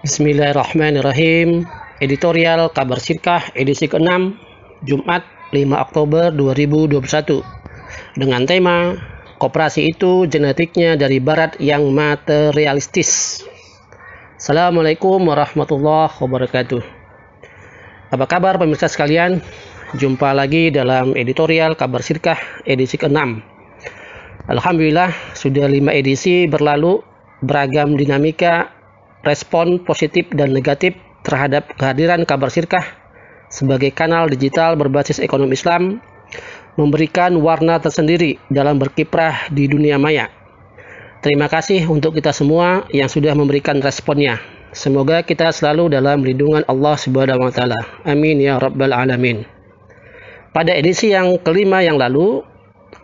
Bismillahirrahmanirrahim. Editorial Kabar Sirkah edisi ke-6, Jumat 5 Oktober 2021. Dengan tema, Koperasi itu genetiknya dari Barat yang materialistis. Assalamualaikum warahmatullahi wabarakatuh. Apa kabar pemirsa sekalian? Jumpa lagi dalam editorial Kabar Sirkah edisi ke-6. Alhamdulillah, sudah 5 edisi berlalu, beragam dinamika, respon positif dan negatif terhadap kehadiran Kabar Sirkah sebagai kanal digital berbasis ekonomi Islam memberikan warna tersendiri dalam berkiprah di dunia maya. Terima kasih untuk kita semua yang sudah memberikan responnya. Semoga kita selalu dalam lindungan Allah Subhanahu wa taala. Amin ya rabbal alamin. Pada edisi yang kelima yang lalu,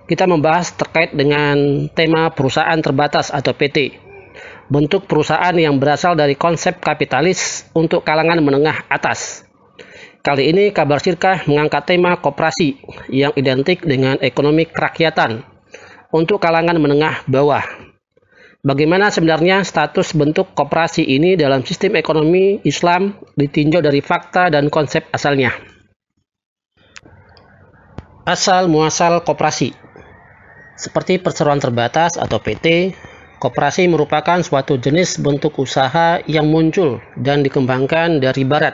kita membahas terkait dengan tema perusahaan terbatas atau PT. Bentuk perusahaan yang berasal dari konsep kapitalis untuk kalangan menengah atas. Kali ini Kabar Sirkah mengangkat tema koperasi yang identik dengan ekonomi kerakyatan untuk kalangan menengah bawah. Bagaimana sebenarnya status bentuk koperasi ini dalam sistem ekonomi Islam ditinjau dari fakta dan konsep asalnya. Asal muasal koperasi. Seperti perseroan terbatas atau PT, koperasi merupakan suatu jenis bentuk usaha yang muncul dan dikembangkan dari Barat,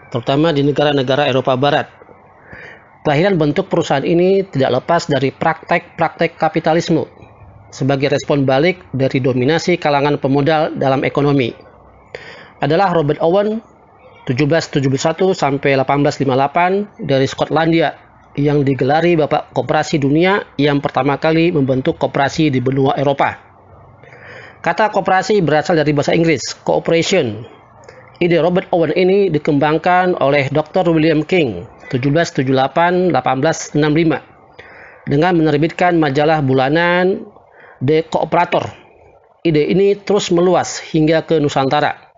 terutama di negara-negara Eropa Barat. Kelahiran bentuk perusahaan ini tidak lepas dari praktek-praktek kapitalisme sebagai respon balik dari dominasi kalangan pemodal dalam ekonomi. Adalah Robert Owen 1771 sampai 1858 dari Skotlandia yang digelari Bapak Koperasi Dunia yang pertama kali membentuk koperasi di benua Eropa. Kata koperasi berasal dari bahasa Inggris, cooperation. Ide Robert Owen ini dikembangkan oleh Dr. William King 1778-1865 dengan menerbitkan majalah bulanan The Cooperator. Ide ini terus meluas hingga ke Nusantara.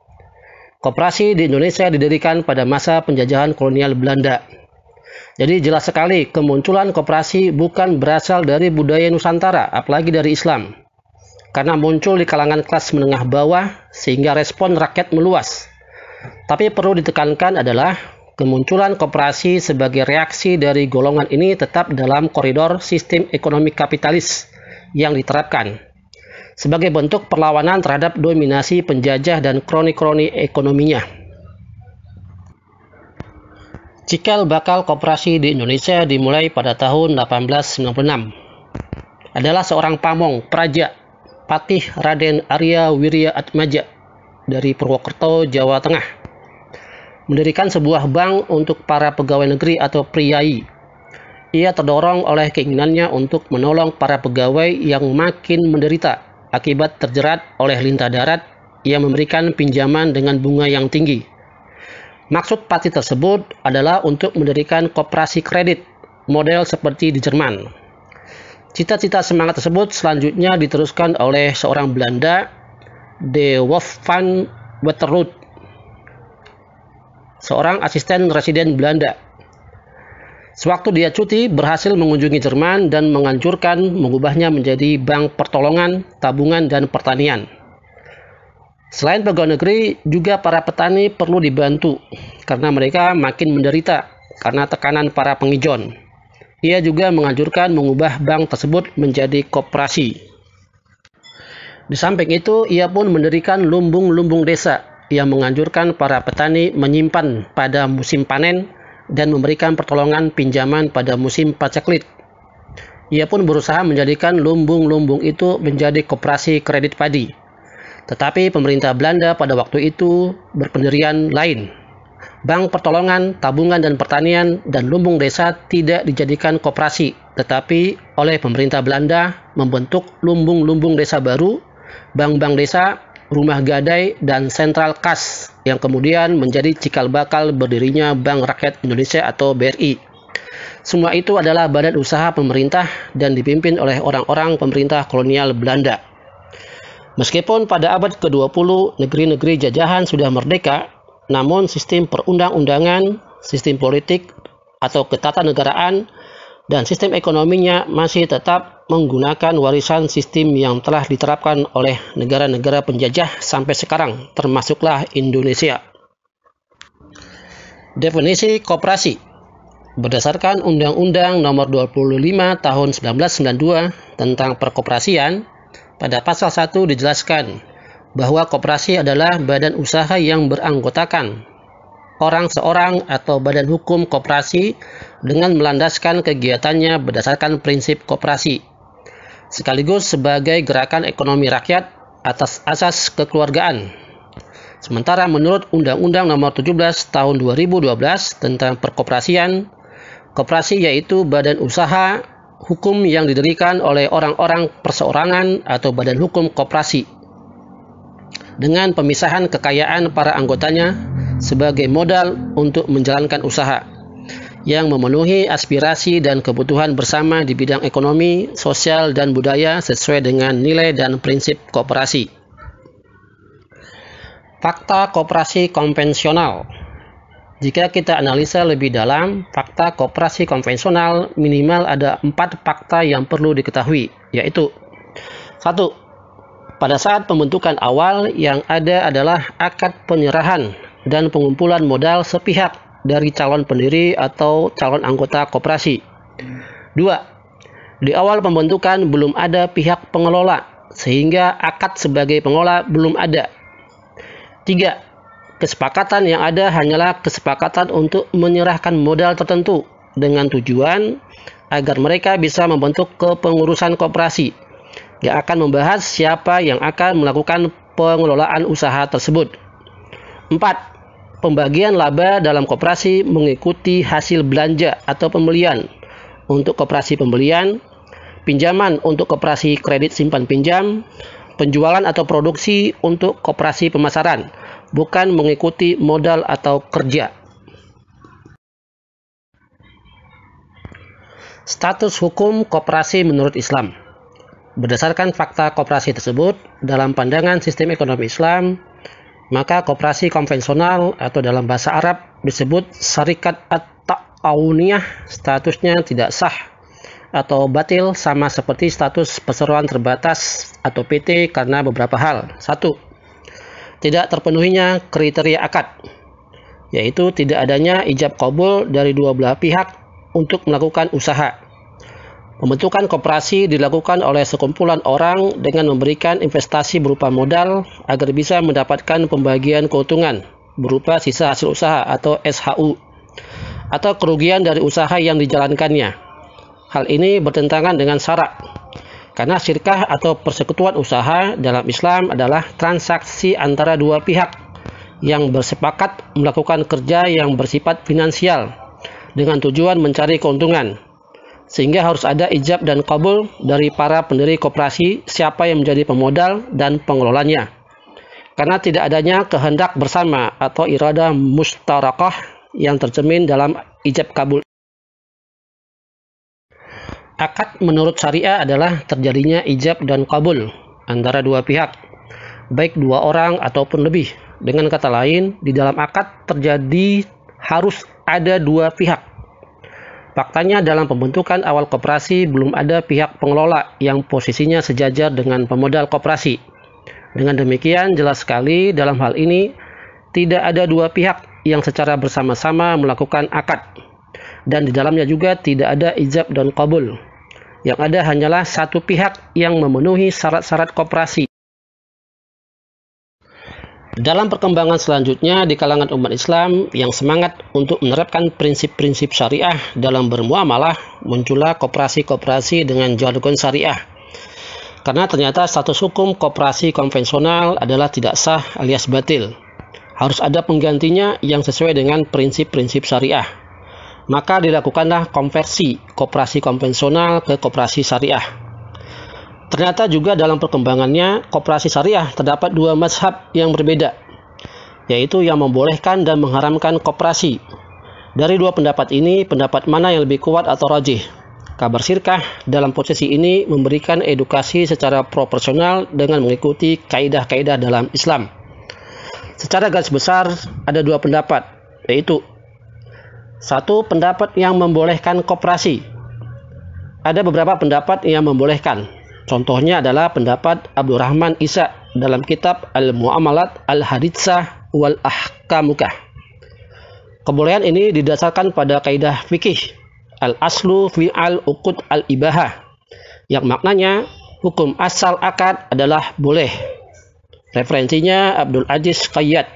Koperasi di Indonesia didirikan pada masa penjajahan kolonial Belanda. Jadi jelas sekali kemunculan koperasi bukan berasal dari budaya Nusantara, apalagi dari Islam. Karena muncul di kalangan kelas menengah bawah sehingga respon rakyat meluas. Tapi perlu ditekankan adalah kemunculan koperasi sebagai reaksi dari golongan ini tetap dalam koridor sistem ekonomi kapitalis yang diterapkan sebagai bentuk perlawanan terhadap dominasi penjajah dan kroni-kroni ekonominya. Cikal bakal koperasi di Indonesia dimulai pada tahun 1896. Adalah seorang pamong, praja, Patih Raden Arya Wirya Atmaja dari Purwokerto, Jawa Tengah, mendirikan sebuah bank untuk para pegawai negeri atau priai. Ia terdorong oleh keinginannya untuk menolong para pegawai yang makin menderita akibat terjerat oleh lintah darat yang memberikan pinjaman dengan bunga yang tinggi. Maksud Patih tersebut adalah untuk mendirikan koperasi kredit model seperti di Jerman. Cita-cita semangat tersebut selanjutnya diteruskan oleh seorang Belanda, De Wolf van Waterloo, seorang asisten residen Belanda. Sewaktu dia cuti, berhasil mengunjungi Jerman dan menganjurkan mengubahnya menjadi bank pertolongan, tabungan, dan pertanian. Selain pegawai negeri, juga para petani perlu dibantu karena mereka makin menderita karena tekanan para pengijon. Ia juga menganjurkan mengubah bank tersebut menjadi koperasi. Di samping itu, ia pun mendirikan lumbung-lumbung desa yang menganjurkan para petani menyimpan pada musim panen dan memberikan pertolongan pinjaman pada musim paceklik. Ia pun berusaha menjadikan lumbung-lumbung itu menjadi koperasi kredit padi. Tetapi pemerintah Belanda pada waktu itu berpendirian lain. Bank pertolongan, tabungan dan pertanian, dan lumbung desa tidak dijadikan koperasi, tetapi oleh pemerintah Belanda membentuk lumbung-lumbung desa baru, bank-bank desa, rumah gadai, dan sentral kas, yang kemudian menjadi cikal bakal berdirinya Bank Rakyat Indonesia atau BRI. Semua itu adalah badan usaha pemerintah dan dipimpin oleh orang-orang pemerintah kolonial Belanda. Meskipun pada abad ke-20 negeri-negeri jajahan sudah merdeka, namun sistem perundang-undangan, sistem politik atau ketatanegaraan, dan sistem ekonominya masih tetap menggunakan warisan sistem yang telah diterapkan oleh negara-negara penjajah sampai sekarang, termasuklah Indonesia. Definisi koperasi. Berdasarkan Undang-Undang Nomor 25 Tahun 1992 tentang perkoperasian, pada pasal 1 dijelaskan bahwa koperasi adalah badan usaha yang beranggotakan orang seorang atau badan hukum koperasi dengan melandaskan kegiatannya berdasarkan prinsip koperasi, sekaligus sebagai gerakan ekonomi rakyat atas asas kekeluargaan. Sementara menurut Undang-Undang Nomor 17 Tahun 2012 tentang perkoperasian, koperasi yaitu badan usaha hukum yang didirikan oleh orang-orang perseorangan atau badan hukum koperasi dengan pemisahan kekayaan para anggotanya sebagai modal untuk menjalankan usaha yang memenuhi aspirasi dan kebutuhan bersama di bidang ekonomi, sosial, dan budaya sesuai dengan nilai dan prinsip koperasi. Fakta koperasi konvensional. Jika kita analisa lebih dalam, fakta koperasi konvensional minimal ada 4 fakta yang perlu diketahui, yaitu 1. Pada saat pembentukan awal yang ada adalah akad penyerahan dan pengumpulan modal sepihak dari calon pendiri atau calon anggota koperasi. 2. Di awal pembentukan belum ada pihak pengelola, sehingga akad sebagai pengelola belum ada. 3. Kesepakatan yang ada hanyalah kesepakatan untuk menyerahkan modal tertentu dengan tujuan agar mereka bisa membentuk kepengurusan koperasi yang akan membahas siapa yang akan melakukan pengelolaan usaha tersebut. 4. Pembagian laba dalam koperasi mengikuti hasil belanja atau pembelian untuk koperasi pembelian, pinjaman untuk koperasi kredit simpan pinjam, penjualan atau produksi untuk koperasi pemasaran, bukan mengikuti modal atau kerja. Status hukum koperasi menurut Islam. Berdasarkan fakta koperasi tersebut, dalam pandangan sistem ekonomi Islam, maka koperasi konvensional atau dalam bahasa Arab disebut syarikat at-ta'awuniyah statusnya tidak sah atau batil sama seperti status perseroan terbatas atau PT karena beberapa hal. 1. Tidak terpenuhinya kriteria akad, yaitu tidak adanya ijab qabul dari dua belah pihak untuk melakukan usaha. Pembentukan koperasi dilakukan oleh sekumpulan orang dengan memberikan investasi berupa modal agar bisa mendapatkan pembagian keuntungan berupa sisa hasil usaha atau SHU atau kerugian dari usaha yang dijalankannya. Hal ini bertentangan dengan syarak, karena syirkah atau persekutuan usaha dalam Islam adalah transaksi antara dua pihak yang bersepakat melakukan kerja yang bersifat finansial dengan tujuan mencari keuntungan, sehingga harus ada ijab dan qabul dari para pendiri koperasi siapa yang menjadi pemodal dan pengelolanya, karena tidak adanya kehendak bersama atau iradah mustarakah yang tercermin dalam ijab kabul. Akad menurut syariah adalah terjadinya ijab dan qabul antara dua pihak, baik dua orang ataupun lebih. Dengan kata lain, di dalam akad terjadi harus ada dua pihak. Faktanya dalam pembentukan awal koperasi belum ada pihak pengelola yang posisinya sejajar dengan pemodal koperasi. Dengan demikian jelas sekali dalam hal ini tidak ada dua pihak yang secara bersama-sama melakukan akad. Dan di dalamnya juga tidak ada ijab dan qabul. Yang ada hanyalah satu pihak yang memenuhi syarat-syarat koperasi. Dalam perkembangan selanjutnya di kalangan umat Islam yang semangat untuk menerapkan prinsip-prinsip syariah dalam bermuamalah, muncullah koperasi-koperasi dengan jargon syariah. Karena ternyata status hukum koperasi konvensional adalah tidak sah alias batil. Harus ada penggantinya yang sesuai dengan prinsip-prinsip syariah. Maka dilakukanlah konversi koperasi konvensional ke koperasi syariah. Ternyata juga dalam perkembangannya koperasi syariah terdapat dua mazhab yang berbeda, yaitu yang membolehkan dan mengharamkan koperasi. Dari dua pendapat ini, pendapat mana yang lebih kuat atau rajih? Kabar Sirkah dalam posisi ini memberikan edukasi secara proporsional dengan mengikuti kaidah-kaidah dalam Islam. Secara garis besar ada dua pendapat, yaitu 1. Pendapat yang membolehkan koperasi. Ada beberapa pendapat yang membolehkan. Contohnya adalah pendapat Abdurrahman Isa dalam kitab Al-Mu'amalat Al-Haditsah wal Ahkamukah. Kebolehan ini didasarkan pada kaidah fikih al-aslu fi al-uqud al-ibahah, yang maknanya hukum asal akad adalah boleh. Referensinya Abdul Aziz Qayyad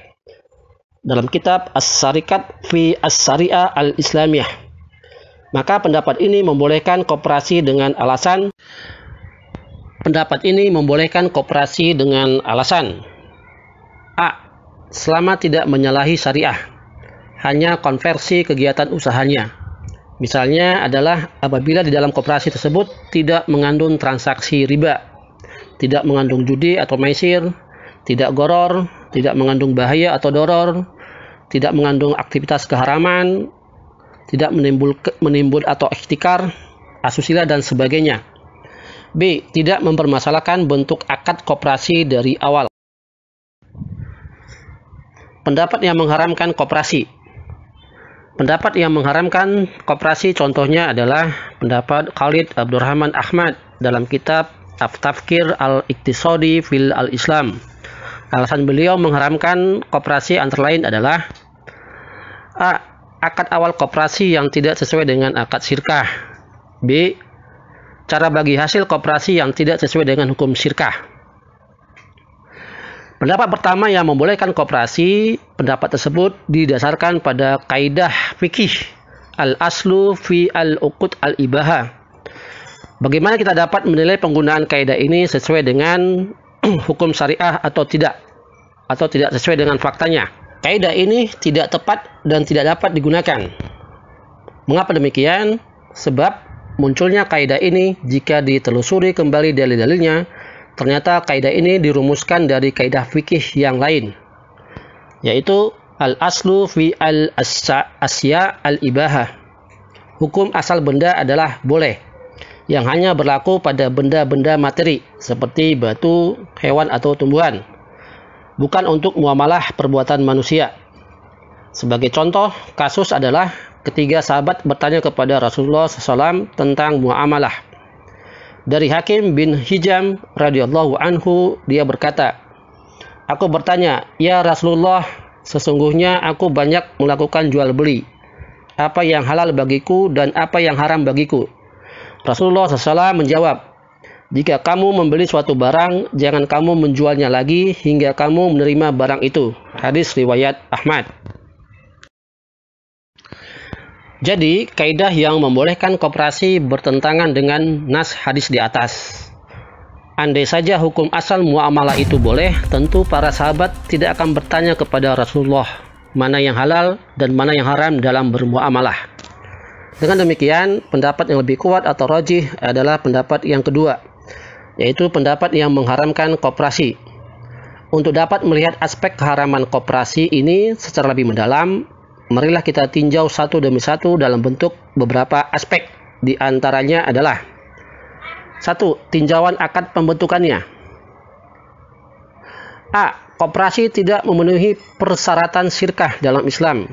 dalam kitab As-Sarikat fi As-Syariah Al-Islamiyah. Maka pendapat ini membolehkan koperasi dengan alasan A. Selama tidak menyalahi syariah, hanya konversi kegiatan usahanya. Misalnya adalah apabila di dalam koperasi tersebut tidak mengandung transaksi riba, tidak mengandung judi atau maisir, tidak goror, tidak mengandung bahaya atau doror, tidak mengandung aktivitas keharaman, tidak menimbul atau ihtikar, asusila dan sebagainya. B. Tidak mempermasalahkan bentuk akad koperasi dari awal. Pendapat yang mengharamkan koperasi. Pendapat yang mengharamkan koperasi contohnya adalah pendapat Khalid Abdurrahman Ahmad dalam kitab At-Tafkir Al-Iqtisadi fil Al-Islam. Alasan beliau mengharamkan koperasi antara lain adalah A. Akad awal koperasi yang tidak sesuai dengan akad syirkah. B. Cara bagi hasil koperasi yang tidak sesuai dengan hukum syirkah. Pendapat pertama yang membolehkan koperasi, pendapat tersebut didasarkan pada kaidah fikih al-aslu fi al-uqud al-ibahah. Bagaimana kita dapat menilai penggunaan kaidah ini sesuai dengan hukum syariah atau tidak sesuai dengan faktanya? Kaidah ini tidak tepat dan tidak dapat digunakan. Mengapa demikian? Sebab munculnya kaidah ini jika ditelusuri kembali dalil-dalilnya, ternyata kaidah ini dirumuskan dari kaidah fikih yang lain, yaitu al-aslu fi al-asya al-ibahah. Hukum asal benda adalah boleh, yang hanya berlaku pada benda-benda materi seperti batu, hewan atau tumbuhan, bukan untuk muamalah perbuatan manusia. Sebagai contoh, kasus adalah ketiga sahabat bertanya kepada Rasulullah SAW tentang muamalah. Dari Hakim bin Hizam radhiyallahu anhu, dia berkata, "Aku bertanya, ya Rasulullah, sesungguhnya aku banyak melakukan jual beli. Apa yang halal bagiku dan apa yang haram bagiku?" Rasulullah SAW menjawab, "Jika kamu membeli suatu barang, jangan kamu menjualnya lagi hingga kamu menerima barang itu." Hadis riwayat Ahmad. Jadi, kaidah yang membolehkan koperasi bertentangan dengan nas hadis di atas. Andai saja hukum asal muamalah itu boleh, tentu para sahabat tidak akan bertanya kepada Rasulullah mana yang halal dan mana yang haram dalam bermuamalah. Dengan demikian, pendapat yang lebih kuat atau rajih adalah pendapat yang kedua, yaitu pendapat yang mengharamkan koperasi. Untuk dapat melihat aspek keharaman koperasi ini secara lebih mendalam, marilah kita tinjau satu demi satu dalam bentuk beberapa aspek. Di antaranya adalah 1. Tinjauan akad pembentukannya. A. Koperasi tidak memenuhi persyaratan syirkah dalam Islam,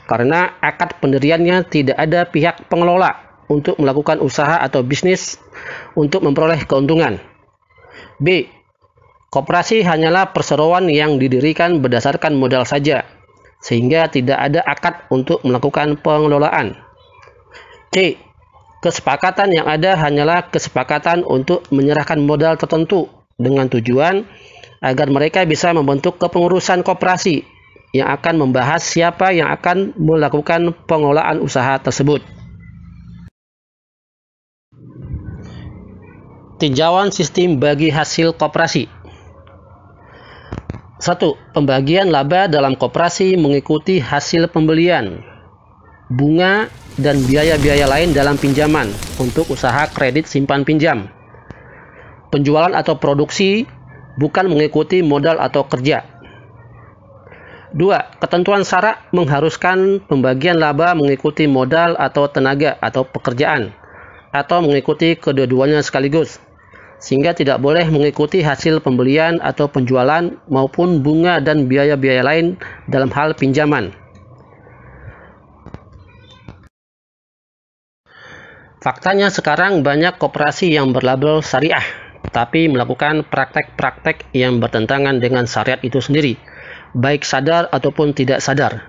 karena akad pendiriannya tidak ada pihak pengelola untuk melakukan usaha atau bisnis untuk memperoleh keuntungan. B. Koperasi hanyalah perseroan yang didirikan berdasarkan modal saja, sehingga tidak ada akad untuk melakukan pengelolaan. C. Kesepakatan yang ada hanyalah kesepakatan untuk menyerahkan modal tertentu dengan tujuan agar mereka bisa membentuk kepengurusan koperasi yang akan membahas siapa yang akan melakukan pengelolaan usaha tersebut. Tinjauan sistem bagi hasil koperasi. 1. Pembagian laba dalam koperasi mengikuti hasil pembelian, bunga, dan biaya-biaya lain dalam pinjaman untuk usaha kredit simpan pinjam. Penjualan atau produksi bukan mengikuti modal atau kerja. 2. Ketentuan syarak mengharuskan pembagian laba mengikuti modal atau tenaga atau pekerjaan, atau mengikuti kedua-duanya sekaligus, sehingga tidak boleh mengikuti hasil pembelian atau penjualan maupun bunga dan biaya-biaya lain dalam hal pinjaman. Faktanya sekarang banyak koperasi yang berlabel syariah, tapi melakukan praktek-praktek yang bertentangan dengan syariat itu sendiri, baik sadar ataupun tidak sadar.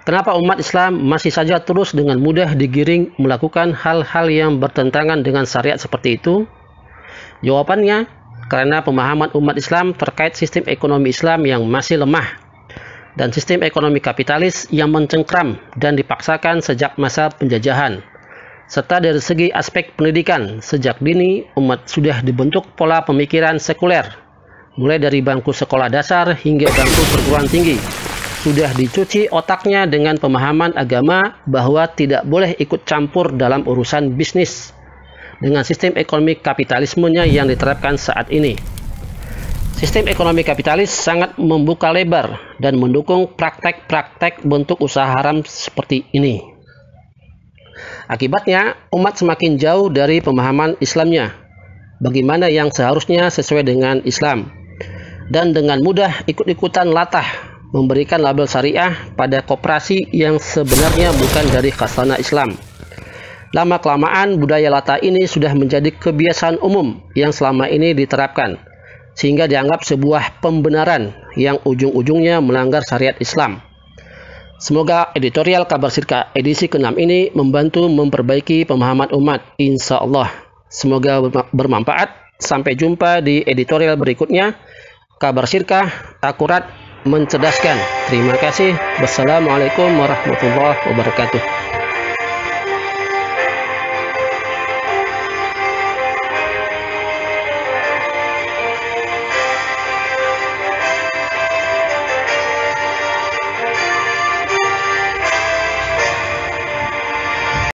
Kenapa umat Islam masih saja terus dengan mudah digiring melakukan hal-hal yang bertentangan dengan syariat seperti itu? Jawabannya, karena pemahaman umat Islam terkait sistem ekonomi Islam yang masih lemah dan sistem ekonomi kapitalis yang mencengkram dan dipaksakan sejak masa penjajahan. Serta dari segi aspek pendidikan, sejak dini umat sudah dibentuk pola pemikiran sekuler, mulai dari bangku sekolah dasar hingga bangku perguruan tinggi. Sudah dicuci otaknya dengan pemahaman agama bahwa tidak boleh ikut campur dalam urusan bisnis dengan sistem ekonomi kapitalismenya yang diterapkan saat ini. Sistem ekonomi kapitalis sangat membuka lebar dan mendukung praktek-praktek bentuk usaha haram seperti ini. Akibatnya, umat semakin jauh dari pemahaman Islamnya, bagaimana yang seharusnya sesuai dengan Islam, dan dengan mudah ikut-ikutan latah memberikan label syariah pada koperasi yang sebenarnya bukan dari khazanah Islam. Lama-kelamaan budaya latah ini sudah menjadi kebiasaan umum yang selama ini diterapkan, sehingga dianggap sebuah pembenaran yang ujung-ujungnya melanggar syariat Islam. Semoga editorial Kabar Sirka edisi ke-6 ini membantu memperbaiki pemahaman umat, insya Allah. Semoga bermanfaat. Sampai jumpa di editorial berikutnya. Kabar Sirka, akurat, mencerdaskan. Terima kasih. Wassalamualaikum warahmatullahi wabarakatuh.